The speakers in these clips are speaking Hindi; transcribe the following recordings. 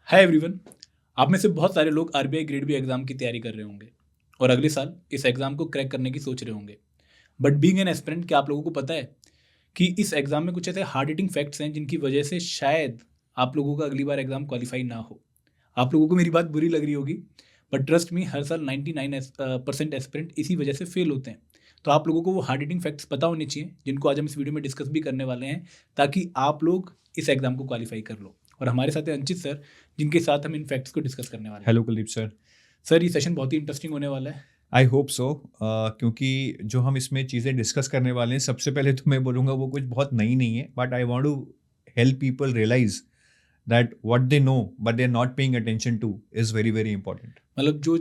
Hi everyone. आप में से बहुत सारे लोग आरबीआई ग्रेड बी एग्जाम की तैयारी कर रहे होंगे और अगले साल इस एग्जाम को क्रैक करने की सोच रहे होंगे। बट बीइंग एन एस्पिरेंट, क्या आप लोगों को पता है कि इस एग्जाम में कुछ ऐसे हार्ड हिटिंग फैक्ट्स हैं जिनकी वजह से शायद आप लोगों का अगली बार एग्जाम क्वालिफाई ना हो। आप लोगों को मेरी बात बुरी लग रही होगी, बट ट्रस्ट मी, हर साल 99% एस्पिरेंट इसी वजह से फेल होते हैं। तो आप लोगों को वो हार्ड हिटिंग फैक्ट्स पता होने चाहिए, जिनको आज हम इस वीडियो में डिस्कस भी करने वाले हैं, ताकि आप लोग इस एग्जाम को क्वालिफाई कर लो। और हमारे साथ हैं अंचित सर, जिनके साथ हम इन फैक्ट्स को डिस्कस करने वाले हैं। Hello Kuldeep sir. सर, ये सेशन बहुत ही इंटरेस्टिंग होने वाला है। आई होप सो, क्योंकि जो हम इसमें चीज़ें डिस्कस करने वाले हैं, सबसे पहले तो मैं बोलूँगा वो कुछ बहुत नई नहीं है, but I want to help people realize that what they know but they are not paying attention to is very very important. मतलब जो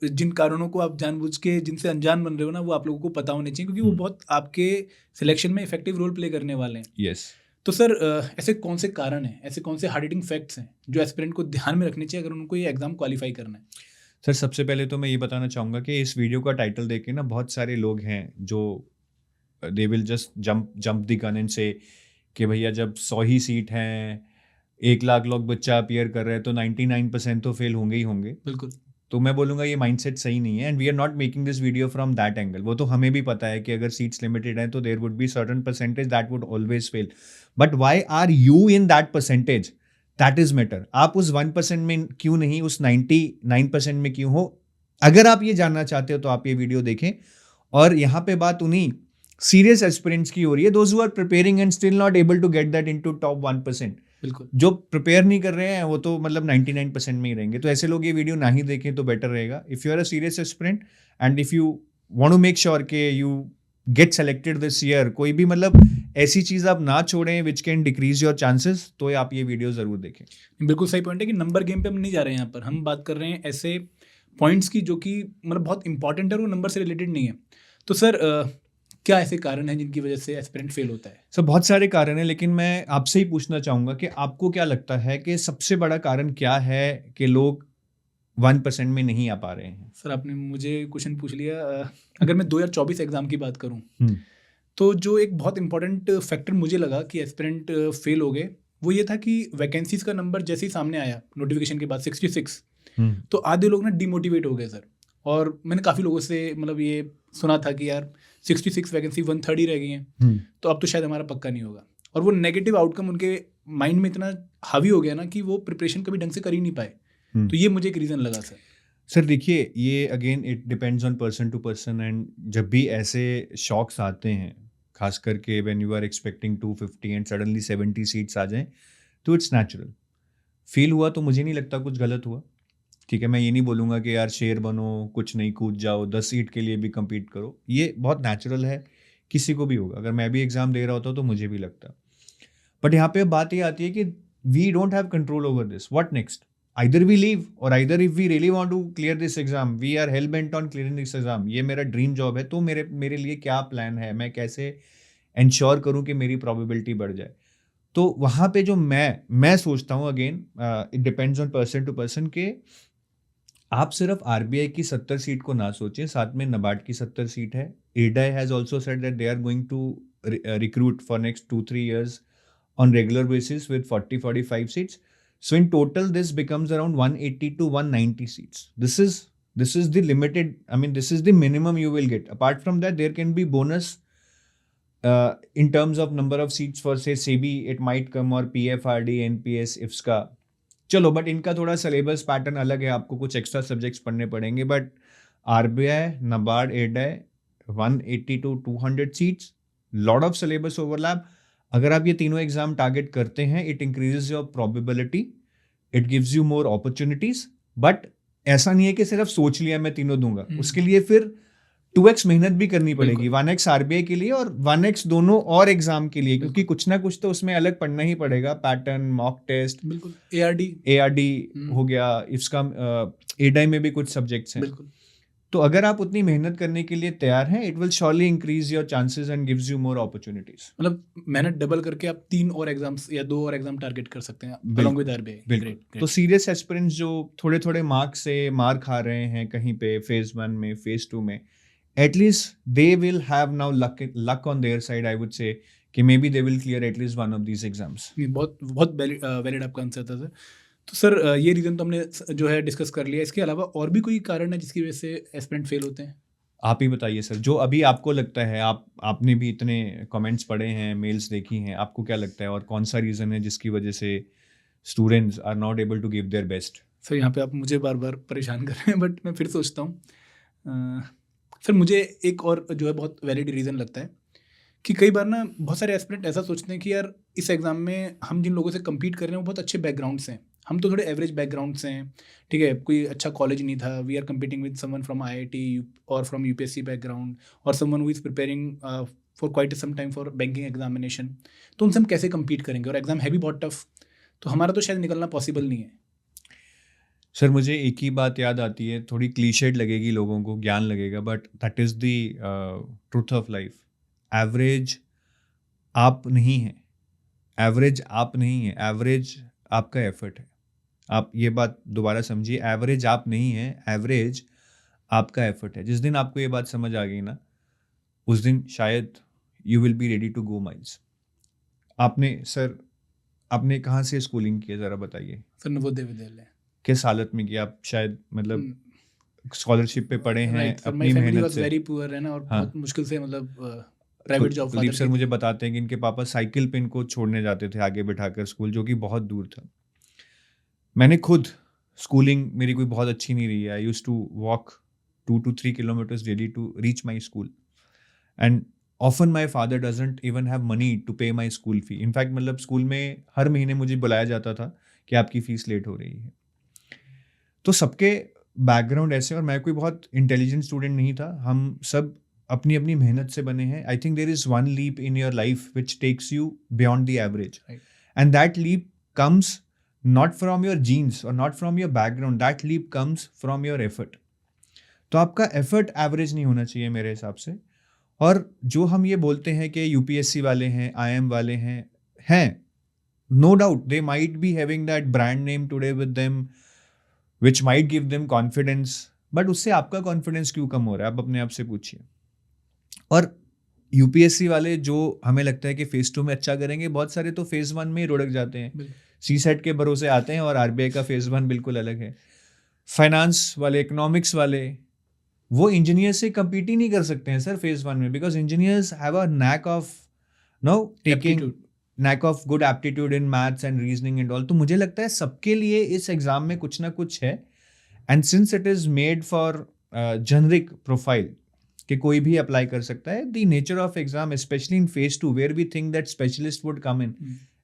जिन कारणों को आप जानबूझ के जिनसे अनजान बन रहे हो ना, वो आप लोगों को पता होने चाहिए, क्योंकि वो बहुत आपके सिलेक्शन में इफेक्टिव रोल प्ले करने वाले हैं। यस तो सर, ऐसे कौन से कारण हैं, ऐसे कौन से हार्ड हिटिंग फैक्ट्स हैं जो एस्पिरेंट को ध्यान में रखने चाहिए अगर उनको ये एग्जाम क्वालिफाई करना है? सर, सबसे पहले तो मैं ये बताना चाहूँगा कि इस वीडियो का टाइटल देख के ना बहुत सारे लोग हैं जो they will just jump the gun and से कि भैया जब 100 ही सीट हैं, 1 लाख लोग बच्चा अपीयर कर रहे हैं, तो 99% तो फेल होंगे ही होंगे। बिल्कुल। तो मैं बोलूँगा ये माइंडसेट सही नहीं है, and we are not making this video from that angle. वो तो हमें भी पता है कि अगर सीट्स लिमिटेड हैं तो there would be certain percentage that would always fail, but why are you in that percentage, that is matter. आप उस 1% में क्यों नहीं, उस 99% में क्यों हो? अगर आप ये जानना चाहते हो तो आप ये वीडियो देखें। और यहाँ पे बात उन्हीं सीरियस एस्पिरेंट्स की हो रही है, those who are preparing and still not able to get that into top 1%। बिल्कुल। जो प्रिपेयर नहीं कर रहे हैं वो तो मतलब 99% में ही रहेंगे। तो ऐसे लोग ये वीडियो ना ही देखें तो बेटर रहेगा। If you are a serious aspirant and if you want to make sure कि you get selected this year, कोई भी मतलब ऐसी चीज़ आप ना छोड़ें which can decrease your chances, तो आप ये वीडियो ज़रूर देखें। बिल्कुल सही पॉइंट है कि नंबर गेम पे हम नहीं जा रहे हैं। यहाँ पर हम बात कर रहे हैं ऐसे पॉइंट्स की जो कि मतलब बहुत इंपॉर्टेंट है और वो नंबर से रिलेटेड नहीं है। तो सर, क्या ऐसे कारण हैं जिनकी वजह से एस्पिरेंट फेल होता है? सर, बहुत सारे कारण हैं, लेकिन मैं आपसे ही पूछना चाहूँगा कि आपको क्या लगता है कि सबसे बड़ा कारण क्या है कि लोग 1% में नहीं आ पा रहे हैं? सर, आपने मुझे क्वेश्चन पूछ लिया। अगर मैं 2024 एग्जाम की बात करूं, हम्म, तो जो एक बहुत इंपॉर्टेंट फैक्टर मुझे लगा कि एस्पिरेंट फेल हो गए, वो ये था कि वैकेंसीज का नंबर जैसे ही सामने आया नोटिफिकेशन के बाद 66, हम्म, तो आधे लोग ना डिमोटिवेट हो गए सर। और मैंने काफ़ी लोगों से मतलब ये सुना था कि यार 66 वैकेंसी 130 रह गई हैं, हम्म। तो अब तो शायद हमारा पक्का नहीं होगा। और वो नेगेटिव आउटकम उनके माइंड में इतना हावी हो गया ना कि वो प्रिपरेशन कभी ढंग से कर ही नहीं पाए। तो ये मुझे एक रीज़न लगा सर। सर देखिए, ये again it depends on person to person, and जब भी ऐसे शॉक्स आते हैं, खास करके when you are expecting 250 and suddenly 70 seats आ जाएं, तो इट्स नेचुरल। फील हुआ तो मुझे नहीं लगता कुछ गलत हुआ। ठीक है, मैं ये नहीं बोलूँगा कि यार शेर बनो, कुछ नहीं, कूद जाओ, 10 सीट के लिए भी compete करो। ये बहुत नेचुरल है, किसी को भी होगा। अगर मैं भी एग्ज़ाम दे रहा होता तो मुझे भी लगता। बट यहाँ पे बात ये आती है कि we don't have control over this. What next? Either we leave, or either if we really want to clear this exam, we are hell bent on clearing this exam, ये मेरा ड्रीम जॉब है, तो मेरे लिए क्या प्लान है, मैं कैसे इंश्योर करूँ कि मेरी प्रोबेबिलिटी बढ़ जाए? तो वहाँ पे जो मैं सोचता हूँ, again it depends on person to person, के आप सिर्फ आरबीआई की 70 सीट को ना सोचें, साथ में नबार्ड की 70 सीट है। एडाई has also said that they are going to recruit for next 2-3 years on regular basis with 40-45 seats. So in total, this becomes around 180 to 190 seats. This is the limited. I mean, this is the minimum you will get. Apart from that, there can be bonus in terms of number of seats for say SEBI. It might come, or PFRD, NPS, IFSCA. चलो, बट इनका थोड़ा सिलेबस पैटर्न अलग है, आपको कुछ एक्स्ट्रा सब्जेक्ट्स पढ़ने पड़ेंगे। But RBI, NABARD, एडाई, 180 to 200 seats, lot of syllabus overlap. अगर आप ये तीनों एग्जाम टारगेट करते हैं, it increases your probability, it gives you more opportunities. But ऐसा नहीं है कि सिर्फ सोच लिया मैं तीनों दूंगा, उसके लिए फिर 2x मेहनत भी करनी पड़ेगी। 1x आरबीआई के लिए और 1x दोनों और एग्जाम के लिए, क्योंकि कुछ ना कुछ तो उसमें अलग पढ़ना ही पड़ेगा। पैटर्न, मॉक टेस्ट, बिल्कुल। ARD हो गया, इसका एडाई में भी कुछ सब्जेक्ट्स हैं। बिल्कुल। तो अगर आप उतनी मेहनत करने के लिए तैयार हैं, it will surely increase your chances and gives you more opportunities. मतलब मेहनत डबल करके आप 3 और एग्जाम्स या 2 और एग्जाम टारगेट कर सकते हैं बिल्कुल, अलॉन्ग विद आरबीआई। बिल्कुल। तो सीरियस एस्पिरेंट्स जो थोड़े थोड़े मार्क्स से मार खा रहे हैं कहीं पे, फेज 1 में, फेज 2 में, at least they will have now luck on their side, I would say, कि maybe they will clear at least one of these exams. बहुत बहुत वैलिड आपका आंसर था सर। तो सर ये रीज़न तो हमने जो है डिस्कस कर लिया, इसके अलावा और भी कोई कारण है जिसकी वजह से एस्पिरेंट फेल होते हैं? आप ही बताइए सर, जो अभी आपको लगता है, आपने भी इतने कमेंट्स पढ़े हैं, मेल्स देखी हैं, आपको क्या लगता है और कौन-सा रीज़न है जिसकी वजह से students are not able to give their best? Sir यहाँ पे आप मुझे बार-बार परेशान कर रहे हैं, बट मैं फिर सोचता हूँ। सर मुझे एक और जो है बहुत वैलिड रीज़न लगता है कि कई बार ना बहुत सारे एस्पिरेंट ऐसा सोचते हैं कि यार इस एग्ज़ाम में हम जिन लोगों से कम्पीट कर रहे हैं वो बहुत अच्छे बैकग्राउंड से हैं, हम तो थोड़े एवरेज बैकग्राउंड से हैं, ठीक है, कोई अच्छा कॉलेज नहीं था, we are competing with someone from IIT और फ्रॉम यूपीएससी बैकग्राउंड और someone who is preparing for quite some time for banking examination. तो उनसे हम कैसे कम्पीट करेंगे, और एग्ज़ाम है भी बहुत टफ, तो हमारा तो शायद निकलना पॉसिबल नहीं है। सर मुझे एक ही बात याद आती है, थोड़ी क्लीशेड लगेगी लोगों को, ज्ञान लगेगा, but that is the truth of life. Average आप नहीं हैं, एवरेज आप नहीं हैं, एवरेज आपका एफर्ट है। आप ये बात दोबारा समझिए, एवरेज आप नहीं हैं, एवरेज आपका एफर्ट है। जिस दिन आपको ये बात समझ आ गई ना, उस दिन शायद you will be ready to go miles. आपने कहाँ से स्कूलिंग की है ज़रा बताइए? सर नवोदय विद्यालय। किस हालत में की? आप शायद मतलब स्कॉलरशिप पे पढ़े हैं, राइट सर, अपनी माय फैमिली मेहनत वाज से। वेरी पुअर है ना, और हाँ, बहुत मुश्किल से मतलब private job Kuldeep father sir की मुझे थी। बताते हैं कि इनके पापा साइकिल पे इनको छोड़ने जाते थे आगे बिठाकर स्कूल, जो कि बहुत दूर था। मैंने खुद स्कूलिंग मेरी कोई बहुत अच्छी नहीं रही है। I used to walk 2 to 3 kilometers daily to reach my school, and often my father doesn't even have money to pay my school fee. In fact मतलब स्कूल में हर महीने मुझे बुलाया जाता था कि आपकी फीस लेट हो रही है। तो सबके बैकग्राउंड ऐसे, और मैं कोई बहुत इंटेलिजेंट स्टूडेंट नहीं था। हम सब अपनी अपनी मेहनत से बने हैं। I think there is one leap in your life which takes you beyond the average, Right. And that leap comes not from your genes और not from your background, that leap comes from your effort. तो आपका एफर्ट एवरेज नहीं होना चाहिए मेरे हिसाब से। और जो हम ये बोलते हैं कि यूपीएससी वाले हैं, आईएम वाले हैं, no doubt they might be having that brand name today with them which might give them confidence, but उससे आपका कॉन्फिडेंस क्यों कम हो रहा है? आप अपने आप से पूछिए। और यूपीएससी वाले जो हमें लगता है कि फेज 2 में अच्छा करेंगे, बहुत सारे तो फेज 1 में ही रुड़क जाते हैं, बिल्कुल। सी सेट के भरोसे आते हैं, और आरबीआई का फेज 1 बिल्कुल अलग है। फाइनेंस वाले, इकोनॉमिक्स वाले, वो इंजीनियर से compete ही नहीं कर सकते हैं सर फेज 1 में, because engineers have a knack of taking, Aptitude. NAAC of good aptitude in maths and reasoning and all. तो मुझे लगता है सबके लिए इस एग्जाम में कुछ ना कुछ है, and since it is made for generic profile कि कोई भी अप्लाई कर सकता है, the nature of exam specially in phase 2 where we think that specialist would come in,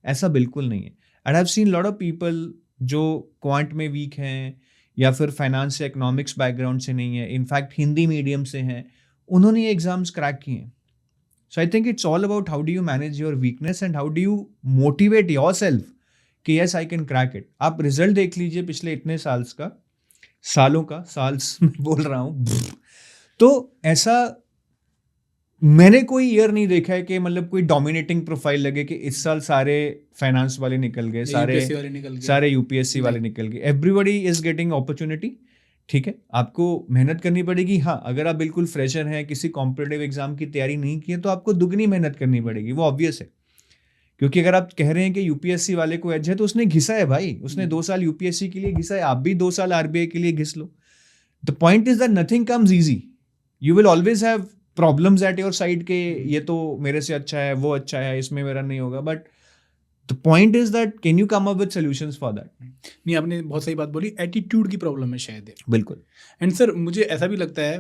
ऐसा बिल्कुल नहीं है। And I have seen lot of people जो क्वांट में वीक हैं या फिर फाइनेंस या इकोनॉमिक्स बैकग्राउंड से नहीं है, इनफैक्ट हिंदी मीडियम से हैं, उन्होंने ये एग्जाम्स क्रैक किए हैं। So I think it's all about how do you manage your weakness and how do you motivate yourself कि yes I can crack it। आप रिजल्ट देख लीजिए पिछले इतने सालों का साल्स में बोल रहा हूँ, तो ऐसा मैंने कोई ईयर नहीं देखा है कि मतलब कोई डोमिनेटिंग प्रोफाइल लगे कि इस साल सारे फाइनेंस वाले निकल गए, UPSC वाले निकल गए। सारे यूपीएससी वाले निकल गए। Everybody is getting opportunity. ठीक है, आपको मेहनत करनी पड़ेगी। हाँ, अगर आप बिल्कुल फ्रेशर हैं, किसी कॉम्पिटिटिव एग्जाम की तैयारी नहीं की है, तो आपको दुगनी मेहनत करनी पड़ेगी, वो ऑब्वियस है। क्योंकि अगर आप कह रहे हैं कि यूपीएससी वाले को एज है, तो उसने घिसा है भाई, उसने 2 साल यूपीएससी के लिए घिसा है, आप भी 2 साल आरबीआई के लिए घिस लो। The point is that nothing comes easy, you will always have problems at your side के ये तो मेरे से अच्छा है, वो अच्छा है, इसमें मेरा नहीं होगा, but the point is that can you come up with solutions for that. नहीं, आपने बहुत सही बात बोली, एटीट्यूड की प्रॉब्लम है शायद ये। बिल्कुल। एंड सर मुझे ऐसा भी लगता है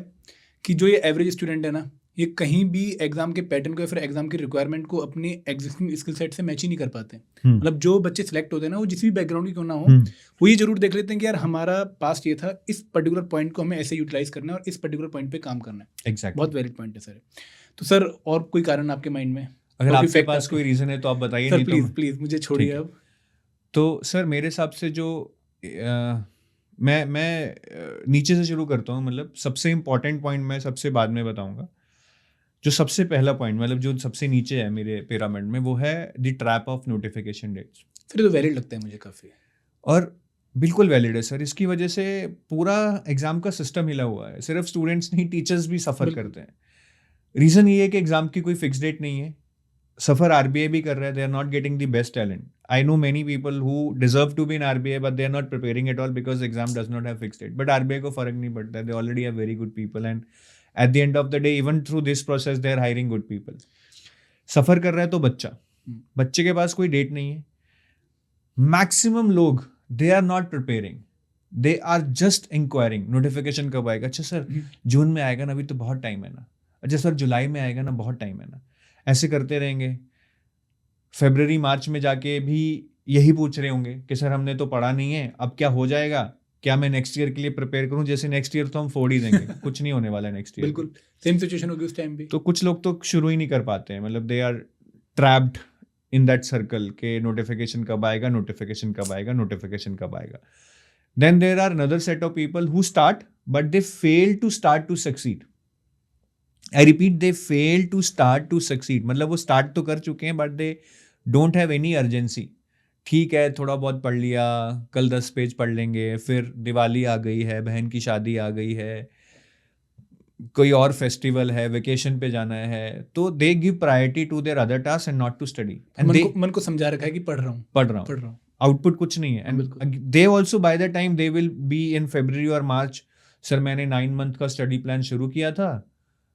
कि जो ये एवरेज स्टूडेंट है ना, ये कहीं भी एग्जाम के पैटर्न को या फिर एग्जाम की रिक्वायरमेंट को अपने एग्जिस्टिंग स्किल सेट से मैच ही नहीं कर पाते। मतलब जो बच्चे सिलेक्ट होते हैं ना, वो जिस भी बैकग्राउंड की क्यों ना हो, वो ये जरूर देख लेते हैं कि यार हमारा पास्ट ये था, इस पर्टिकुलर पॉइंट को हमें ऐसे यूटिलाइज करना है और इस पर्टिकुलर पॉइंट पे काम करना है। एग्जैक्टली। बहुत वैलिड पॉइंट है सर। तो सर और कोई कारण आपके माइंड में? अगर और कोई आपके fact पास आपके- कोई रीजन है तो आप बताइए, सर नहीं प्लीज तो प्लीज मुझे छोड़िए ठीक है। अब। तो सर मेरे हिसाब से जो मैं नीचे से शुरू करता हूँ। मतलब सबसे इम्पॉर्टेंट पॉइंट मैं सबसे बाद में बताऊंगा। जो सबसे पहला पॉइंट, मतलब जो सबसे नीचे है मेरे पिरामिड में, वो है the trap of notification dates. फिर तो वैलिड लगता है मुझे काफ़ी। और बिल्कुल वैलिड है सर। इसकी वजह से पूरा एग्जाम का सिस्टम हिला हुआ है। सिर्फ स्टूडेंट्स नहीं, टीचर्स भी सफ़र बिल्कुल। करते हैं। रीज़न ये है कि एग्जाम की कोई फिक्स डेट नहीं है। सफ़र आरबीआई भी कर रहा है, they are not getting the best talent. I know many people who deserve to be in RBI, but they are not preparing at all because exam does not have fixed date. But RBI को फर्क नहीं पड़ता है. They already have very good people, and at the end of the day, even through this process, they are hiring good people. सफर कर रहा है तो बच्चे के पास कोई डेट नहीं है. मैक्सिमम लोग they are not preparing, they are just inquiring notification कब आएगा. अच्छा सर जून में आएगा ना, अभी तो बहुत टाइम है ना. अच्छा सर जुलाई में आएगा ना, बहुत टाइम है ना. ऐसे करते रहेंगे. फरवरी मार्च में जाके भी यही पूछ रहे होंगे कि सर हमने तो पढ़ा नहीं है, अब क्या हो जाएगा, क्या मैं नेक्स्ट ईयर के लिए प्रिपेयर करूं. जैसे नेक्स्ट ईयर तो हम फोड़ ही देंगे. कुछ नहीं होने वाला है नेक्स्ट ईयर. बिल्कुल सेम सिचुएशन होगी उस टाइम भी. तो कुछ लोग तो शुरू ही नहीं कर पाते हैं. मतलब they are trapped in that circle के नोटिफिकेशन कब आएगा, नोटिफिकेशन कब आएगा, नोटिफिकेशन कब आएगा. Then there are another set of people who start, but they fail to start to succeed. I repeat, they fail to start to succeed. मतलब वो start तो कर चुके हैं, but they don't have any urgency. ठीक है, थोड़ा बहुत पढ़ लिया, कल 10 पेज पढ़ लेंगे, फिर दिवाली आ गई है, बहन की शादी आ गई है, कोई और फेस्टिवल है, वेकेशन पे जाना है, तो they give priority to their other task and not to study. मन को समझा रखा है कि पढ़ रहा हूँ. आउटपुट कुछ नहीं है. And they also by the time they will be in फरवरी और मार्च, सर मैंने 9 मंथ का स्टडी प्लान शुरू किया था,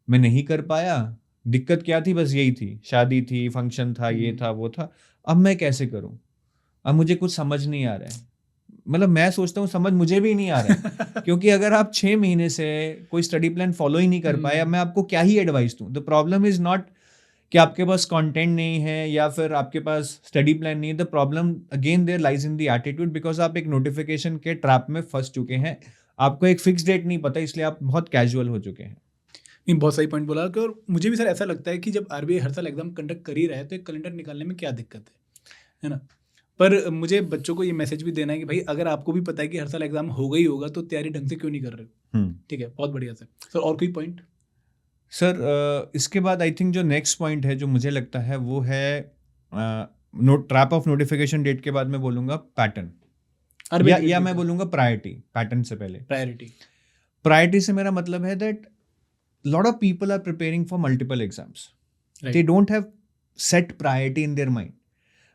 मैं नहीं कर पाया. दिक्कत क्या थी? बस यही थी, शादी थी, फंक्शन था, ये था, वो था. अब मैं कैसे करूं? अब मुझे कुछ समझ नहीं आ रहा है. मतलब मैं सोचता हूँ समझ मुझे भी नहीं आ रहा है क्योंकि अगर आप 6 महीने से कोई स्टडी प्लान फॉलो ही नहीं कर पाए, अब मैं आपको क्या ही एडवाइस दूं. द प्रॉब्लम इज नॉट कि आपके पास कंटेंट नहीं है या फिर आपके पास स्टडी प्लान नहीं है. The problem again there lies in the attitude, because आप एक नोटिफिकेशन के ट्रैप में फंस चुके हैं. आपको एक फिक्स डेट नहीं पता, इसलिए आप बहुत कैजुअल हो चुके हैं. नहीं, बहुत सही पॉइंट बोला. और मुझे भी सर ऐसा लगता है कि जब आरबीआई हर साल एग्जाम कंडक्ट कर ही रहा है तो एक कैलेंडर निकालने में क्या दिक्कत है ना. पर मुझे बच्चों को ये मैसेज भी देना है कि भाई अगर आपको भी पता है कि हर साल एग्जाम होगा ही होगा तो तैयारी ढंग से क्यों नहीं कर रहे हो. ठीक है, बहुत बढ़िया सर. और कोई पॉइंट? सर इसके बाद आई थिंक जो नेक्स्ट पॉइंट है जो मुझे लगता है वो है ट्रैप ऑफ नोटिफिकेशन डेट के बाद मैं बोलूँगा पैटर्न, या मैं बोलूँगा प्रायोरिटी. पैटर्न से पहले प्रायोरिटी से मेरा मतलब है that lot of people are preparing for multiple exams. They don't have set priority in their mind.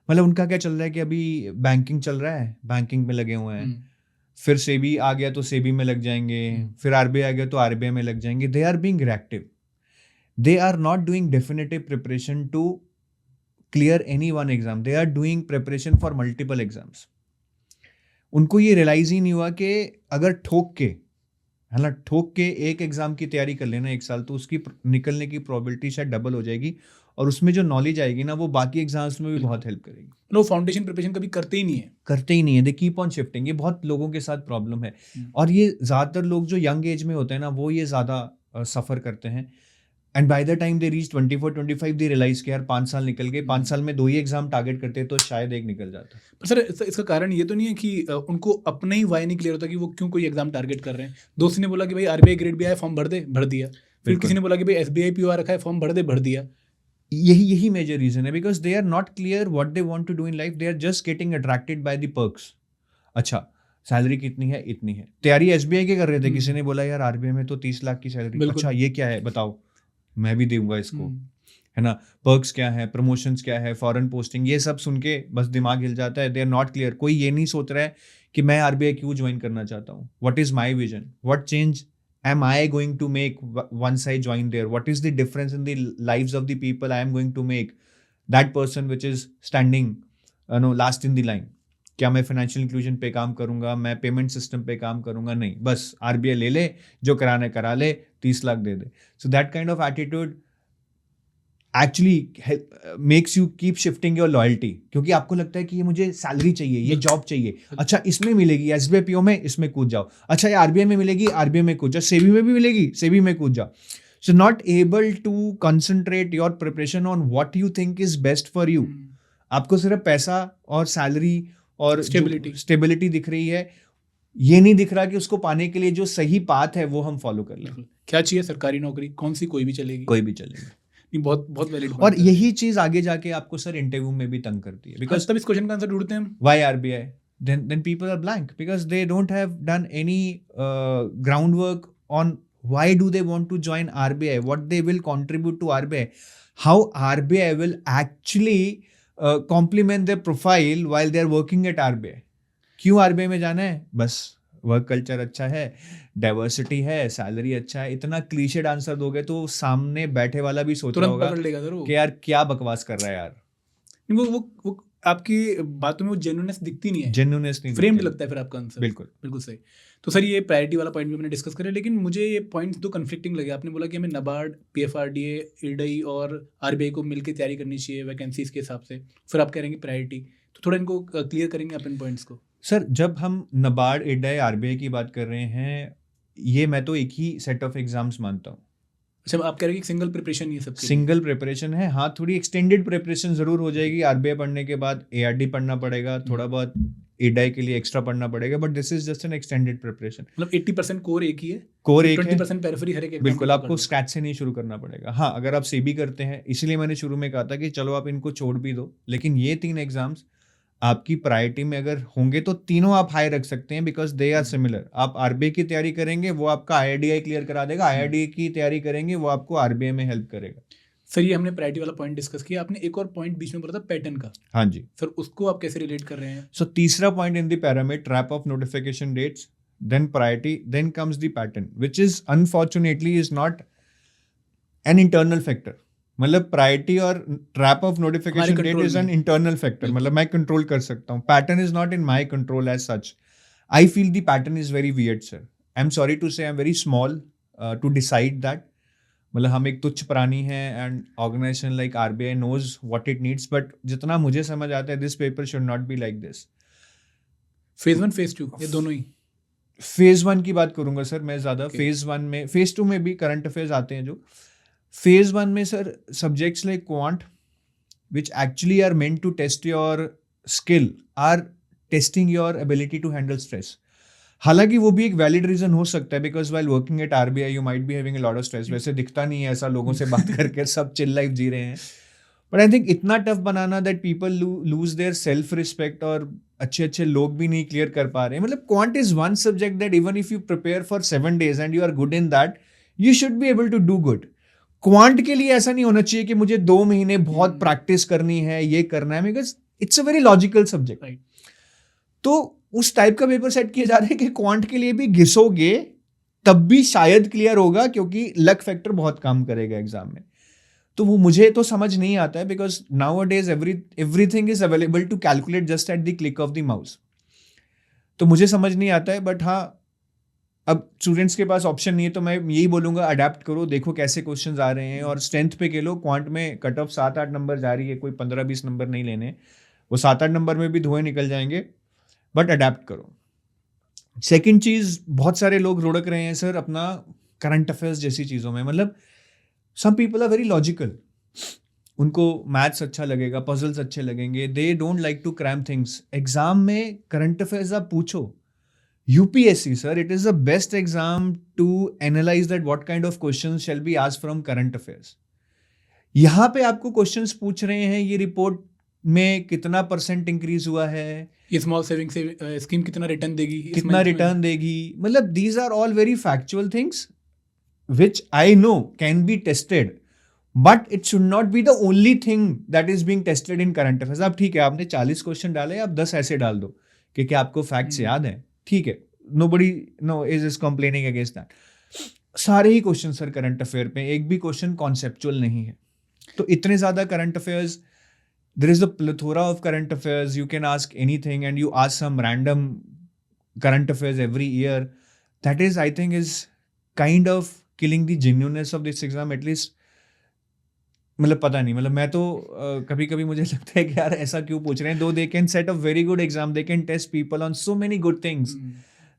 मतलब उनका क्या चल रहा है कि अभी बैंकिंग चल रहा है, बैंकिंग में लगे हुए हैं, फिर सेबी आ गया तो सेबी में लग जाएंगे, फिर आरबीआई आ गया तो आरबीआई में लग जाएंगे. They are being reactive. They are not doing definitive preparation to clear any one exam. They are doing preparation for multiple exams. उनको ये रियलाइज ही नहीं हुआ कि अगर ठोक के एक एग्जाम की तैयारी कर लेना 1 साल, तो उसकी निकलने की प्रोबेबिलिटी शायद डबल हो जाएगी. और उसमें जो नॉलेज आएगी ना वो बाकी एग्जाम्स में भी बहुत हेल्प करेगी. नो, फाउंडेशन प्रिपरेशन कभी करते ही नहीं है. They keep on shifting. ये बहुत लोगों के साथ प्रॉब्लम है. और ये ज़्यादातर लोग जो यंग एज में होते हैं ना, वो ये ज़्यादा सफ़र करते हैं. And by the time they reach 24-25 they realise कि यार 5 साल निकल गए, 5 साल में 2 ही एग्जाम टारगेट करते तो शायद एक निकल जाता. पर सर इसका कारण ये तो नहीं है कि उनको अपना ही वाई नहीं क्लियर होता कि वो क्यों कोई एग्जाम टारगेट कर रहे हैं. दोस्त ने बोला कि भाई आरबीआई ग्रेड भी आया, फॉर्म भर दिया. फिर किसी ने बोला कि भाई एसबीआई पीओ आ रखा है, फॉर्म भर दिया. यही मेजर रीजन है, because they are not clear what they want to do in life. They are just getting attracted by the perks. अच्छा सैलरी कितनी है, इतनी है. तैयारी एसबीआई के कर रहे थे, किसी ने बोला यार आरबीआई में तो 30 लाख की सैलरी. अच्छा ये क्या है बताओ, मैं भी दूंगा इसको, है ना. पर्क्स क्या है, प्रमोशंस क्या है, फॉरेन पोस्टिंग, ये सब सुन के बस दिमाग हिल जाता है. They are not clear. कोई ये नहीं सोच रहा है कि मैं आरबीआई क्यों ज्वाइन करना चाहता हूँ. What is my vision, what change am I going to make once I join there? What is the difference in the lives of the people I am going to make? That person which is standing last in the line. क्या मैं फाइनेंशियल इंक्लूजन पे काम करूंगा, मैं पेमेंट सिस्टम पे काम करूंगा? नहीं, बस आरबीआई ले ले, जो कराना करा ले, 30 लाख दे दे. So that kind of attitude actually makes you keep shifting your loyalty. क्योंकि आपको लगता है कि ये मुझे सैलरी चाहिए, ये जॉब चाहिए. अच्छा इसमें मिलेगी, एसबीआई पीओ में, इसमें कूद जाओ. अच्छा ये आरबीआई में मिलेगी, आरबीआई में कूद जाओ. सेबी में भी मिलेगी, सेबी में कूद जाओ. So not able to concentrate your preparation on what you think is best for you. आपको सिर्फ पैसा और सैलरी और स्टेबिलिटी दिख रही है. ये नहीं दिख रहा कि उसको पाने के लिए जो सही पाथ है वो हम फॉलो कर लें. क्या चाहिए? सरकारी नौकरी कौन सी? कोई भी चलेगी. बहुत बहुत वैलिड. और यही चीज आगे जाके आपको सर इंटरव्यू में भी तंग करती है. बिकॉज तब इस क्वेश्चन का आंसर ढूंढते हैं हम, why RBI, then people are blank because they don't have done any groundwork on why do they want to join RBI, what they will contribute to RBI, how RBI will actually complement their profile while they are working at RBI. क्यों आरबीआई में जाना है? बस वर्क कल्चर अच्छा है, डाइवर्सिटी है, सैलरी अच्छा है। इतना क्लीशेड आंसर दोगे तो सामने बैठे वाला भी सोच रहा तुरंत होगा पकड़ लेगा सर वो। कि यार क्या बकवास कर रहा है यार। नहीं, वो आपकी बातों में वो जेन्युइननेस दिखती नहीं है, जेन्युइननेस नहीं फ्रेम्ड दिखती। लगता है फिर आपका आंसर। बिल्कुल। बिल्कुल सही। तो सर ये प्रायोरिटी वाला पॉइंट भी मैंने डिस्कस करा, लेकिन मुझे ये पॉइंट्स दो कन्फ्लिक्टिंग लगे। आपने बोला कि हमें नाबार्ड, पीएफआरडीए, इरडई और आरबीआई को मिलकर तैयारी करनी चाहिए वैकेंसीज के हिसाब से, फिर आप कह रहे हैं प्रायोरिटी। तो थोड़ा इनको क्लियर करेंगे आप इन पॉइंट्स को? सर जब हम नाबार्ड, इरडई, आरबीआई की बात कर रहे हैं, ये मैं तो एक ही सेट ऑफ एग्जाम्स मानता हूँ। अच्छा, आप कह रहे हैं कि सिंगल प्रिपरेशन ये सब सिंगल प्रिपरेशन है। हाँ, थोड़ी एक्सटेंडेड प्रिपरेशन जरूर हो जाएगी। आरबीआई पढ़ने के बाद एआरडी पढ़ना पड़ेगा, थोड़ा बहुत इरडई के लिए एक्स्ट्रा पढ़ना पड़ेगा, but this is just an extended preparation. मतलब 80% कोर एक ही है, कोर एक है, 20% पेरिफेरी हर एक बिल्कुल। आपको स्क्रैच से नहीं शुरू करना पड़ेगा। हाँ, अगर आप सेबी करते हैं, इसीलिए मैंने शुरू में कहा था कि चलो आप इनको छोड़ भी दो, लेकिन ये 3 एग्जाम्स आपकी प्रायोरिटी में अगर होंगे तो तीनों आप हाई रख सकते हैं, बिकॉज दे आर सिमिलर। आप आरबीआई की तैयारी करेंगे, वो आपका आईआरडीआई क्लियर करा देगा। आईआरडीआई की तैयारी करेंगे, वो आपको आरबीआई में हेल्प करेगा। सर ये हमने प्रायोरिटी वाला पॉइंट डिस्कस किया। आपने एक और पॉइंट बीच में बोला था पैटर्न का। हाँ जी। सर उसको आप कैसे रिलेट कर रहे हैं? सो तीसरा point in the pyramid, trap of notification dates, then priority, then comes the pattern, which is unfortunately is not an internal factor. मतलब प्रायोरिटी और trap of notification date is an internal factor, मतलब मैं कंट्रोल कर सकता हूँ। Pattern is not in my control as such. I feel the pattern is very weird sir. I am sorry to say, I am very small to decide that. मतलब हम एक तुच्छ प्राणी हैं and organization like RBI knows what it needs, but जितना मुझे समझ आता है this paper should not be like this. Phase 1 phase 2 ये दोनों ही? फेज 1 की बात करूंगा सर मैं ज्यादा। Okay. फेज 1 में, फेज 2 में भी करंट अफेयर्स आते हैं जो। फेज 1 में sir subjects like quant which actually are meant to test your skill are testing your ability to handle stress. हालांकि वो भी एक वैलिड रीजन हो सकता है, because while working at RBI you might be having a lot of stress. वैसे दिखता नहीं है ऐसा, लोगों से बात करके सब चिल लाइफ जी रहे हैं, बट आई थिंक इतना tough banana that people lose their self respect, और अच्छे अच्छे लोग भी नहीं क्लियर कर पा रहे हैं। मतलब quant is one subject that even if you prepare for 7 days and you are good in that, you should be able to do good. Quant के लिए ऐसा नहीं होना चाहिए कि मुझे 2 महीने बहुत प्रैक्टिस करनी है, ये करना है, because it's a very logical subject. तो उस टाइप का पेपर सेट किया जा रहा है कि क्वांट के लिए भी घिसोगे तब भी शायद क्लियर होगा, क्योंकि लक फैक्टर बहुत काम करेगा एग्जाम में। तो वो मुझे तो समझ नहीं आता है, because nowadays everything is available to calculate just at the click of the mouse. तो मुझे समझ नहीं आता है, बट हाँ अब स्टूडेंट्स के पास ऑप्शन नहीं है, तो मैं यही बोलूंगा अडेप्ट करो, देखो कैसे क्वेश्चंस आ रहे हैं और स्ट्रेंथ पे खेलो। क्वांट में कट ऑफ 7-8 नंबर जा रही है, कोई 15-20 नंबर नहीं लेने, वो 7-8 नंबर में भी धुएं निकल जाएंगे, बट अडेप्ट करो। सेकेंड चीज, बहुत सारे लोग रुड़क रहे हैं सर अपना करंट अफेयर्स जैसी चीजों में। मतलब some people are very logical, उनको मैथ्स अच्छा लगेगा, पजल्स अच्छे लगेंगे, they don't like to cram things. Exam में करंट अफेयर्स आप पूछो, UPSC sir, it is the best exam to analyse that what kind of questions shall be asked from current affairs. यहाँ पे आपको क्वेश्चंस पूछ रहे हैं, ये रिपोर्ट में कितना % इंक्रीज हुआ है, ये स्मॉल सेविंग स्कीम कितना रिटर्न देगी, कितना रिटर्न देगी। मतलब these are all very factual things which I know can be tested, but it should not be the only thing that is being tested in current affairs. अब ठीक है, आपने 40 क्वेश्चन डाले, आप 10 ऐसे डाल दो कि क्या आपको फैक्ट्स याद है, ठीक है, nobody is complaining against that. सारे ही क्वेश्चन सर करंट अफेयर पे, एक भी क्वेश्चन कॉन्सेप्चुअल नहीं है। तो इतने ज्यादा current affairs, there is a plethora of current affairs, you can ask anything and you ask some random current affairs every year. That is, I think, is kind of killing the genuineness of this exam, at least। मतलब पता नहीं, मतलब मैं तो कभी कभी मुझे लगता है कि यार ऐसा क्यों पूछ रहे हैं। Though they can set a very good exam, they can test people on so many good things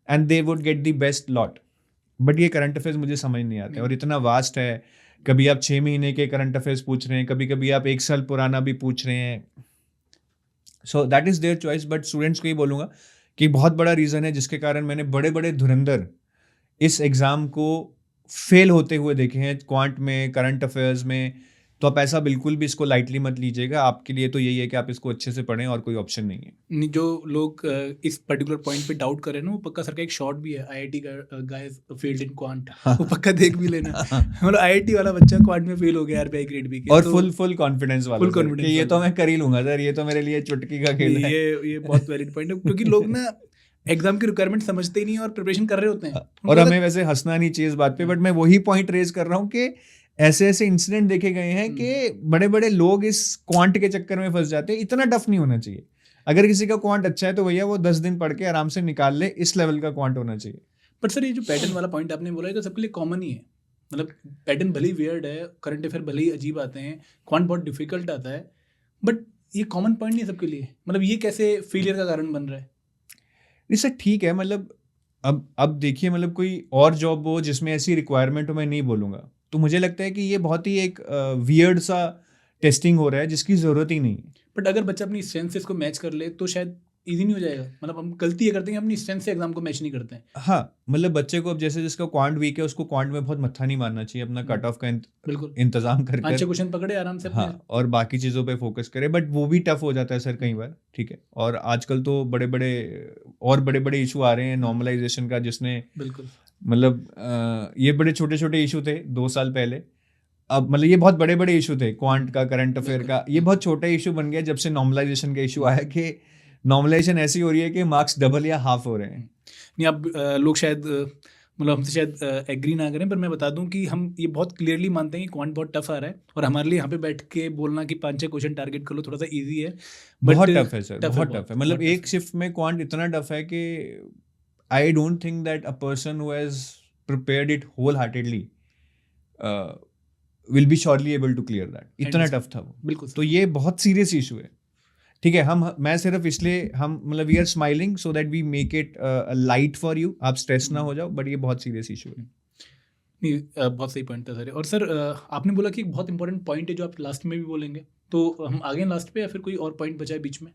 and they would get the best lot, but ये करंट अफेयर्स मुझे समझ नहीं आते। और इतना वास्ट है, कभी आप 6 महीने के करंट अफेयर्स पूछ रहे हैं, कभी कभी आप 1 साल पुराना भी पूछ रहे हैं। So that is their choice, but students को ये बोलूंगा कि बहुत बड़ा रीजन है जिसके कारण मैंने बड़े बड़े धुरंधर इस एग्जाम को फेल होते हुए देखे हैं, क्वांट में, करंट अफेयर्स में, तो आप ऐसा बिल्कुल भी इसको लाइटली मत लीजिएगा। आपके लिए तो यही है कि आप इसको अच्छे से पढ़ें और कोई ऑप्शन नहीं है। नहीं, जो लोग इस पर्टिकुलर पॉइंट पे डाउट कर रहे हैं ना, वो पक्का सर का एक शॉर्ट भी है, आईआईटी का गाइस फेल्ड इन क्वांट, वो पक्का देख भी लेना। मतलब आईआईटी वाला बच्चा क्वांट में फेल हो गया आरबीआई ग्रेड बी के, और तो फुल कॉन्फिडेंस वाला फुल सर, कि कॉन्फिडेंस ये तो वाला। मैं कर ही लूंगा सर, ये तो मेरे लिए चुटकी का खेल है। ये बहुत वैलिड पॉइंट है, क्योंकि लोग ना एग्जाम की रिक्वायरमेंट समझते ही नहीं और प्रिपरेशन कर रहे होते हैं। और उनको हमें वैसे हंसना नहीं चाहिए इस बात पे, बट मैं वही पॉइंट रेज कर रहा हूँ कि ऐसे ऐसे इंसिडेंट देखे गए हैं कि बड़े बड़े लोग इस क्वांट के चक्कर में फंस जाते हैं। इतना टफ नहीं होना चाहिए। अगर किसी का क्वांट अच्छा है तो भैया वो 10 दिन पढ़ के आराम से निकाल ले, इस लेवल का क्वांट होना चाहिए। बट सर, ये जो पैटर्न वाला पॉइंट आपने बोला है तो सबके लिए कॉमन ही है। मतलब पैटर्न भले ही वियर्ड है, करंट अफेयर भले ही अजीब आते हैं, क्वांट बहुत डिफिकल्ट आता है, बट ये कॉमन पॉइंट नहीं है सबके लिए। मतलब ये कैसे फेलियर का कारण बन रहा है? नहीं सर, ठीक है, मतलब अब देखिए, मतलब कोई और जॉब हो जिसमें ऐसी रिक्वायरमेंट हो, मैं नहीं बोलूँगा। तो मुझे लगता है कि ये बहुत ही एक वियर्ड सा टेस्टिंग हो रहा है जिसकी ज़रूरत ही नहीं है। बट अगर बच्चा अपनी स्ट्रेंथ से इसको मैच कर ले तो शायद इजी नहीं हो जाएगा। मतलब हम गलती ये करते हैं, अपनी स्ट्रेंथ से एग्जाम को मैच नहीं करते हैं। हाँ, मतलब बच्चे को अब जैसे जिसका क्वांट वीक है उसको क्वांट में बहुत मत्था नहीं मारना चाहिए, अपना कट ऑफ का बिल्कुल, इंतजाम कर 5-6 कर क्वेश्चन पकड़े आराम से अपने। हाँ, और बाकी चीज़ों पे फोकस करे। बट वो भी टफ हो जाता है सर कई बार, ठीक है। और आजकल तो बड़े बड़े इशू आ रहे हैं नॉर्मलाइजेशन का, जिसने बिल्कुल, मतलब ये बड़े छोटे छोटे इशू थे 2 साल पहले। अब मतलब ये बहुत बड़े बड़े इशू थे, क्वांट का, करंट अफेयर का। ये बहुत छोटा इशू बन गया जब से नॉर्मलाइजेशन का इशू आया कि नॉर्मलाइजेशन ऐसी हो रही है कि मार्क्स डबल या हाफ हो रहे हैं। नहीं अब लोग शायद मतलब हमसे शायद एग्री ना करें, पर मैं बता दूं कि हम ये बहुत क्लियरली मानते हैं कि क्वांट बहुत टफ आ रहा है, और हमारे लिए यहाँ पे बैठ के बोलना कि 5-6 क्वेश्चन टारगेट कर लो थोड़ा सा इजी है। बहुत बट टफ है सर, बहुत टफ है। मतलब एक शिफ्ट में क्वांट इतना टफ है कि I don't think that a person who has prepared it whole heartedly will be surely able to clear that. इतना टफ था वो। बिल्कुल तो ये बहुत सीरियस इशू है, ठीक है। मैं सिर्फ इसलिए हम मतलब we are smiling so that we make it light for you, आप स्ट्रेस ना हो जाओ, बट ये बहुत सीरियस इशू है। नहीं बहुत सही पॉइंट था सर। और सर आपने बोला कि एक बहुत इंपॉर्टेंट पॉइंट है जो आप लास्ट में भी बोलेंगे, तो हम आगे लास्ट पे या फिर कोई और पॉइंट बचा है बीच में?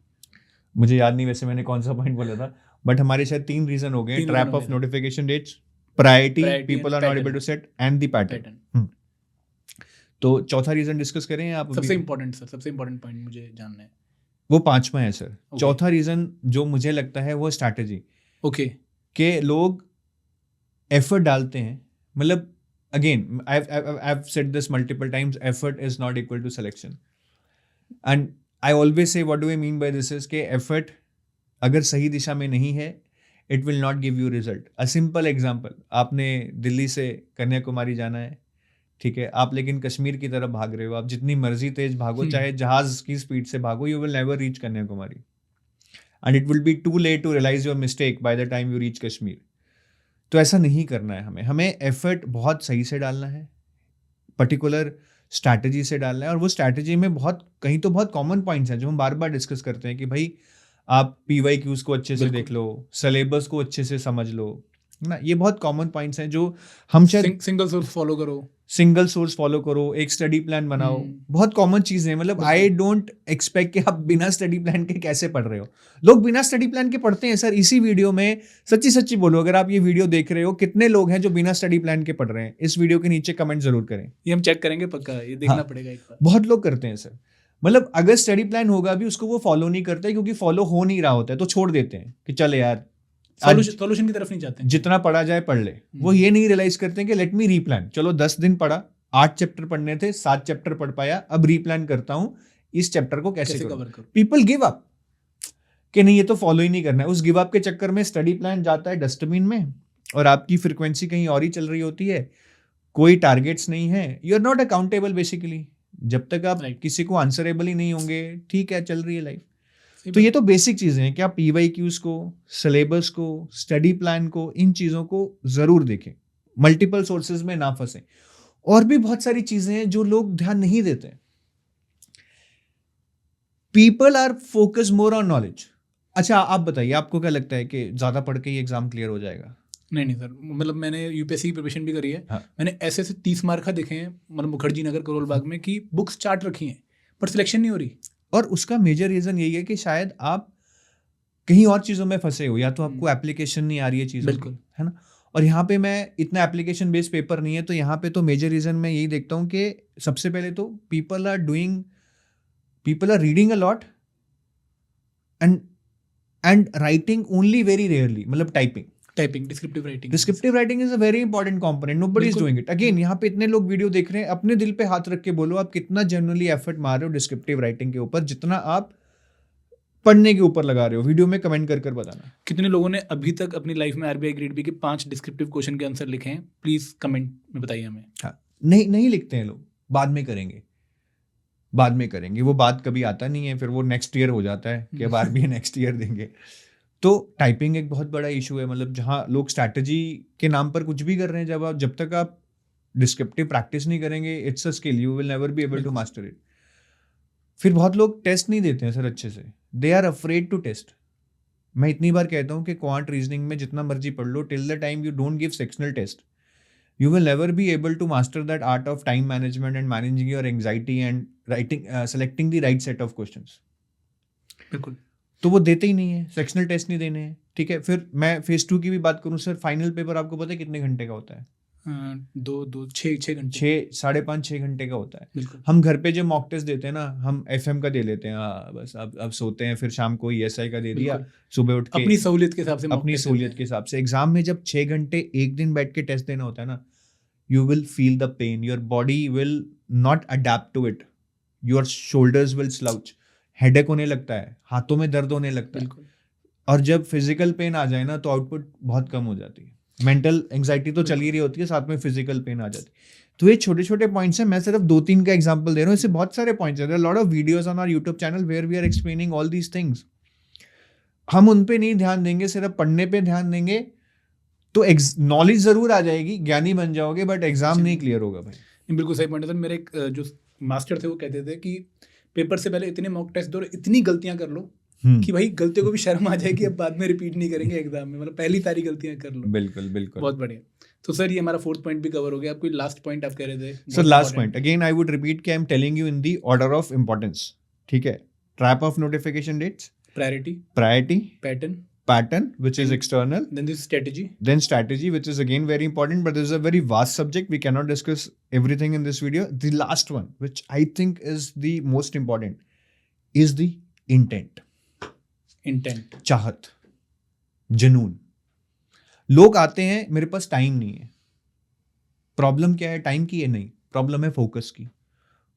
मुझे याद नहीं वैसे मैंने कौन सा पॉइंट बोला था, बट हमारे शायद 3 रीजन हो गए। 3 ट्रैप reason हो ऑफ गए थे। Notification dates, priority, Priority people and are not able pattern. To set, and the pattern. तो चौथा रीजन डिस्कस करें आप सबसे अभी? इंपॉर्टेंट सर, सबसे इंपॉर्टेंट पॉइंट मुझे जानना है। वो 5वां है सर। Okay. चौथा रीजन जो मुझे लगता है वो स्ट्रैटेजी, ओके, के लोग एफर्ट डालते हैं। मतलब again I've said this multiple times, effort is not equal to selection, and I always say what do I mean by this is कि effort अगर सही दिशा में नहीं है, it will not give you result. A simple example, आपने दिल्ली से कन्याकुमारी जाना है, ठीक है, आप लेकिन कश्मीर की तरफ भाग रहे हो। आप जितनी मर्जी तेज भागो, चाहे जहाज की स्पीड से भागो, you will never reach Kanyakumari, and it will be too late to realize your mistake by the time you reach Kashmir. तो ऐसा नहीं करना है हमें एफर्ट बहुत सही से डालना है, पर्टिकुलर स्ट्रैटेजी से डालना है। और वो स्ट्रैटेजी में कहीं तो बहुत कॉमन पॉइंट्स हैं जो हम बार बार डिस्कस करते हैं कि भाई आप PYQs को अच्छे से देख लो, सिलेबस को अच्छे से समझ लो, है ना। ये बहुत कॉमन पॉइंट्स हैं जो हम शायद सिंगल सोर्स फॉलो करो, सिंगल सोर्स फॉलो करो, एक स्टडी प्लान बनाओ, बहुत कॉमन चीजें हैं। मतलब आई डोंट एक्सपेक्ट कि आप बिना स्टडी प्लान के कैसे पढ़ रहे हो। लोग बिना स्टडी प्लान के पढ़ते हैं सर। इसी वीडियो में सच्ची सच्ची बोलो, अगर आप ये वीडियो देख रहे हो, कितने लोग हैं जो बिना स्टडी प्लान के पढ़ रहे हैं? इस वीडियो के नीचे कमेंट जरूर करें, ये हम चेक करेंगे पक्का, ये देखना पड़ेगा एक बार। बहुत लोग करते हैं सर। मतलब अगर स्टडी प्लान होगा भी उसको वो फॉलो नहीं करते, क्योंकि फॉलो हो नहीं रहा होता है तो छोड़ देते हैं कि चल यार सॉल्यूशन की तरफ नहीं जाते, जितना पढ़ा जाए पढ़ ले। वो ये नहीं रियलाइज करते हैं कि लेट मी रीप्लान। चलो 10 दिन पढ़ा, 8 चैप्टर पढ़ने थे, 7 चैप्टर पढ़ पाया, अब रीप्लान करता हूं इस चैप्टर को कैसे करूं। पीपल गिव अप कि नहीं ये तो फॉलो ही नहीं करना है। उस गिव अप के चक्कर में स्टडी प्लान जाता है डस्टबिन में और आपकी फ्रिक्वेंसी कहीं और ही चल रही होती है। कोई टारगेट्स नहीं है, you are not accountable basically. जब तक आप किसी को आंसरेबल ही नहीं होंगे, ठीक है, चल रही है लाइफ। तो ये तो बेसिक चीजें हैं कि आप PYQs को, सिलेबस को, स्टडी प्लान को, इन चीजों को जरूर देखें, मल्टीपल सोर्सेज में ना फंसे। और भी बहुत सारी चीजें हैं जो लोग ध्यान नहीं देते। People are focus more on knowledge. अच्छा आप बताइए, आपको क्या लगता है कि ज्यादा पढ़ के ही एग्जाम क्लियर हो जाएगा? नहीं सर, मतलब मैंने यूपीएससी की प्रिपरेशन भी करी है। हाँ। मैंने ऐसे 30 मार्क देखे हैं, मतलब मुखर्जी नगर, करोल बाग में, कि बुक्स चार्ट रखी हैं पर सिलेक्शन नहीं हो रही। और उसका मेजर रीजन यही है कि शायद आप कहीं और चीजों में फंसे हो, या तो आपको एप्लीकेशन नहीं आ रही है चीजों की, है ना। और यहाँ पे मैं इतना एप्लीकेशन बेस्ड पेपर नहीं है, तो यहाँ पे तो मेजर रीजन मैं यही देखता हूँ कि सबसे पहले तो people are reading a lot and writing only very rarely, मतलब typing descriptive writing. Descriptive writing is a very important component, nobody is बिल्कुल। Doing it. अगेन यहाँ पे इतने लोग वीडियो देख रहे हैं, अपने दिल पे हाथ रख के बोलो आप कितना जनरली एफर्ट मार रहे हो डिस्क्रिप्टिव राइटिंग के ऊपर, जितना आप पढ़ने के ऊपर लगा रहे हो। वीडियो में कमेंट कर कर बताना। कितने लोगों ने अभी तक अपनी लाइफ में आरबीआई ग्रेड बी के 5 डिस्क्रिप्टिव क्वेश्चन के आंसर लिखे हैं? प्लीज कमेंट में बताइए हमें। हाँ, नहीं लिखते हैं लोग, बाद में करेंगे, वो बात कभी आता नहीं है, फिर वो नेक्स्ट ईयर हो जाता है कि अब आरबीआई नेक्स्ट ईयर देंगे। तो टाइपिंग एक बहुत बड़ा इशू है, मतलब जहाँ लोग स्ट्रैटेजी के नाम पर कुछ भी कर रहे हैं, जब तक आप डिस्क्रिप्टिव प्रैक्टिस नहीं करेंगे, it's a skill, you will never be able to master it. फिर बहुत लोग टेस्ट नहीं देते हैं सर अच्छे से, they are afraid to test. मैं इतनी बार कहता हूँ कि क्वांट रीजनिंग में जितना मर्जी पढ़ लो, till the time you don't give sectional test, you will never be able to master that art of time management and managing your anxiety and selecting the right set of questions. बिल्कुल। तो वो देते ही नहीं है, सेक्शनल टेस्ट नहीं देने हैं, ठीक है। फिर मैं फेज 2 की भी बात करूं सर, फाइनल पेपर आपको पता है कितने घंटे का होता है? 6 घंटे, 5.5-6 घंटे का होता है। बिल्कुल। हम घर पे जो मॉक टेस्ट देते हैं ना, हम एफएम का दे लेते हैं, बस अब सोते हैं, फिर शाम को ईएसआई का दे दिया, सुबह उठ के अपनी सहूलियत के हिसाब से अपनी सहूलियत के हिसाब से। एग्जाम में जब 6 घंटे एक दिन बैठ के टेस्ट देना होता है ना, you will feel the pain, your body will not adapt to it, your shoulders will slouch, headache होने लगता है, हाथों में दर्द होने लगता है, और जब फिजिकल पेन आ जाए ना तो आउटपुट बहुत कम हो जाती है। मेंटल एंग्जाइटी तो चल ही रही होती है, साथ में फिजिकल पेन आ जाती है। तो ये छोटे छोटे पॉइंट्स हैं, मैं सिर्फ 2-3 का एग्जांपल दे रहा हूँ, इससे बहुत सारे पॉइंट्स हैं। There are lot of videos on our YouTube channel where we are explaining all these things. हम उन पे नहीं ध्यान देंगे, सिर्फ पढ़ने पे ध्यान देंगे तो नॉलेज जरूर आ जाएगी, ज्ञानी बन जाओगे, बट एग्जाम नहीं क्लियर होगा भाई। बिल्कुल सही पॉइंट है सर। मेरे एक जो मास्टर थे वो कहते थे कि पेपर से पहले इतने मॉक टेस्ट दो और इतनी गलतियां कर लो कि भाई गलतियों को भी शर्म आ जाए कि अब बाद में रिपीट नहीं करेंगे एग्जाम में, मतलब पहली सारी गलतियां कर लो। बिल्कुल बिल्कुल, बहुत बढ़िया। तो सर ये हमारा 4th पॉइंट भी कवर हो गया। आपको लास्ट पॉइंट आप कह रहे थे? Sir last point again I would repeat कि I am telling you in the order of importance, ठीक है। Trap of notification dates, priority, pattern which is external, then this strategy which is again very important, but this is a very vast subject, we cannot discuss everything in this video. The last one which I think is the most important is the intent, चाहत, जुनून। लोग आते हैं, मेरे पास टाइम नहीं है। प्रॉब्लम क्या है? टाइम की है नहीं, प्रॉब्लम है फोकस की।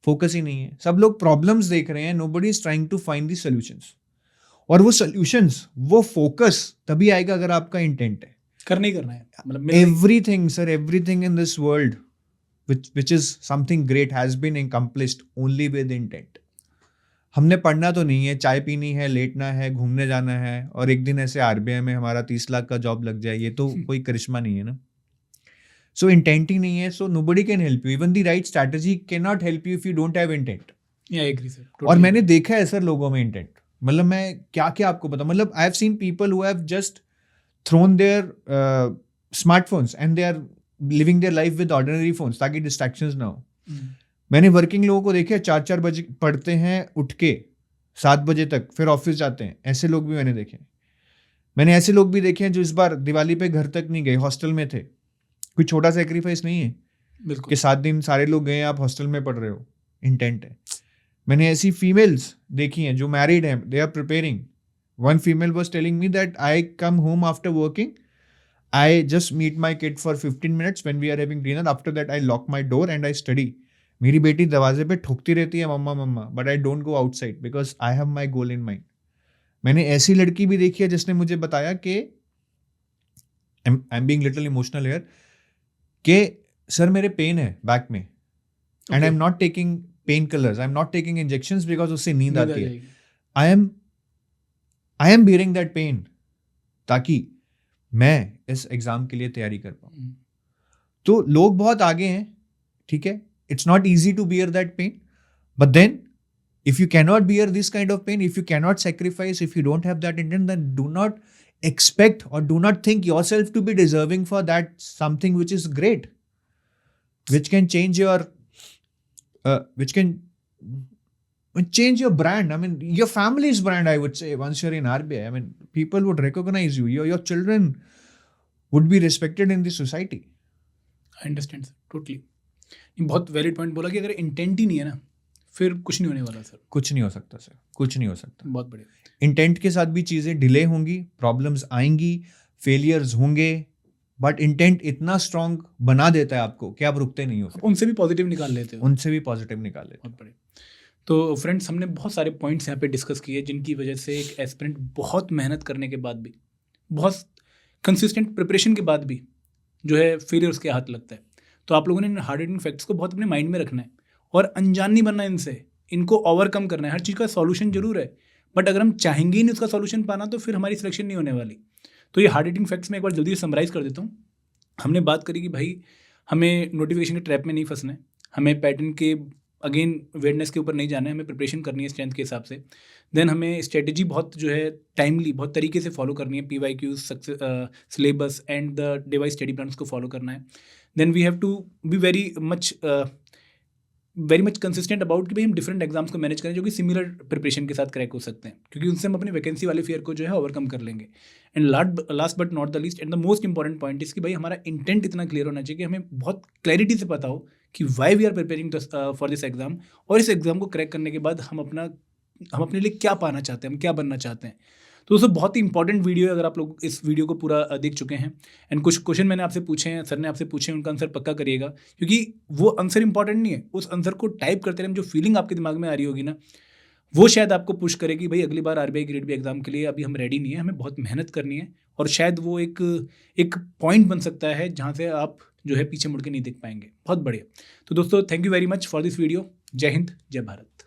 फोकस ही नहीं है, सब लोग प्रॉब्लम्स देख रहे हैं, nobody is trying to find the solutions. और वो सॉल्यूशंस, वो फोकस तभी आएगा अगर आपका इंटेंट है, करना ही करना है। मतलब everything sir, everything in this world which is something great has been accomplished only with intent. हमने पढ़ना तो नहीं है, चाय पीनी है, लेटना है, घूमने जाना है, और एक दिन ऐसे आरबीआई में हमारा 30 लाख का जॉब लग जाए, ये तो कोई करिश्मा नहीं है ना। सो इंटेंट ही नहीं है, सो nobody can help you. Even the right strategy cannot help you if you don't have intent. Yeah, I agree, sir. Totally. और मैंने देखा है सर लोगों में इंटेंट, मतलब मैं क्या क्या आपको पता, मतलब I have seen people who have just thrown their smartphones and they are living their life with ordinary phones ताकि डिस्ट्रैक्शंस ना हो। मैंने वर्किंग लोगों को देखे 4-4 बजे पढ़ते हैं उठ के 7 बजे तक, फिर ऑफिस जाते हैं, ऐसे लोग भी मैंने देखे। मैंने ऐसे लोग भी देखे हैं जो इस बार दिवाली पे घर तक नहीं गए, हॉस्टल में थे। कोई छोटा सेक्रीफाइस नहीं है कि 7 दिन सारे लोग गए, आप हॉस्टल में पढ़ रहे हो, इंटेंट है। मैंने ऐसी फीमेल्स देखी हैं जो मैरिड हैं, they are preparing. One female was telling me that I come home after working, I just meet my kid for 15 minutes when we are having dinner, after that I lock my door and I study. मेरी बेटी दरवाजे पे ठोकती रहती है, मम्मा मम्मा, but I don't go outside because I have my goal in mind. मैंने ऐसी लड़की भी देखी है जिसने मुझे बताया कि I am being little emotional here, कि सर मेरे पेन है बैक में and I am not taking pain killers, I am not taking injections because उससे नींद आती है। I am bearing that pain ताकि मैं इस एग्जाम के लिए तैयारी कर पाऊं। तो लोग बहुत आगे हैं, ठीक है, it's not easy to bear that pain, but then if you cannot bear this kind of pain, if you cannot sacrifice, if you don't have that intent, then do not expect or do not think yourself to be deserving for that something which is great, which can change your change your brand. I mean, your family's brand, I would say. Once you're in RBI, I mean, people would recognize you. Your children would be respected in the society. I understand sir, totally. बहुत वैलिड पॉइंट बोला कि अगर इंटेंट ही नहीं है ना, फिर कुछ नहीं होने वाला सर। कुछ नहीं हो सकता सर, कुछ नहीं हो सकता। बहुत बढ़िया। इंटेंट के साथ भी चीज़ें डिले होंगी, प्रॉब्लम्स आएंगी, फेलियर्स होंगे, बट इंटेंट इतना स्ट्रांग बना देता है आपको कि आप रुकते नहीं हो फिर। उनसे भी पॉजिटिव निकाल लेते हो। उनसे भी पॉजिटिव निकाल लेते बहुत बढ़िया। तो फ्रेंड्स, हमने बहुत सारे पॉइंट्स यहाँ पे डिस्कस किए जिनकी वजह से एक एस्पिरेंट बहुत मेहनत करने के बाद भी, बहुत कंसिस्टेंट प्रिपरेशन के बाद भी जो है फेलियर उसके हाथ लगता है। तो आप लोगों ने इन हार्ड हिटिंग फैक्ट्स को बहुत अपने माइंड में रखना है और अनजान नहीं बनना इनसे, इनको ओवरकम करना है। हर चीज़ का सॉल्यूशन जरूर है, बट अगर हम चाहेंगे ही नहीं उसका सॉल्यूशन पाना तो फिर हमारी सिलेक्शन नहीं होने वाली। तो ये हार्ड हिटिंग फैक्ट्स में एक बार जल्दी से समराइज कर देता हूँ। हमने बात करी कि भाई हमें नोटिफिकेशन के ट्रैप में नहीं फंसना है, हमें पैटर्न के अगेन वेडनेस के ऊपर नहीं जाना है, हमें प्रिपरेशन करनी है स्ट्रेंथ के हिसाब से। देन हमें स्ट्रेटजी बहुत जो है टाइमली, बहुत तरीके से फॉलो करनी है, PYQ, syllabus and the device study plans को फॉलो करना है। Then we have to be very much consistent about कि भाई हम डिफरेंट एग्जाम्स को मैनेज करें जो कि सिमिलर प्रिपरेशन के साथ क्रैक हो सकते हैं, क्योंकि उनसे हम अपने वैकेंसी वाले फियर को जो है ओवरकम कर लेंगे। And last but not the least and the most important point इस कि भाई हमारा इंटेंट इतना क्लियर होना चाहिए कि हमें बहुत क्लैरिटी से पता हो कि why we are preparing for this exam, और इस एग्जाम को क्रैक करने के बाद हम अपने लिए क्या पाना चाहते हैं, हम क्या बनना चाहते हैं। तो दोस्तों बहुत ही इंपॉर्टेंट वीडियो है, अगर आप लोग इस वीडियो को पूरा देख चुके हैं एंड कुछ क्वेश्चन मैंने आपसे पूछे हैं, सर ने आपसे पूछे हैं, उनका आंसर पक्का करिएगा, क्योंकि वो आंसर इंपॉर्टेंट नहीं है, उस आंसर को टाइप करते टाइम जो फीलिंग आपके दिमाग में आ रही होगी ना, वो शायद आपको पुश करेगी भाई अगली बार RBI ग्रेड बी एग्जाम के लिए अभी हम रेडी नहीं है, हमें बहुत मेहनत करनी है। और शायद वो एक पॉइंट बन सकता है जहाँ से आप जो है पीछे मुड़ के नहीं देख पाएंगे। बहुत बढ़िया। तो दोस्तों thank you very much for this video. जय हिंद, जय भारत।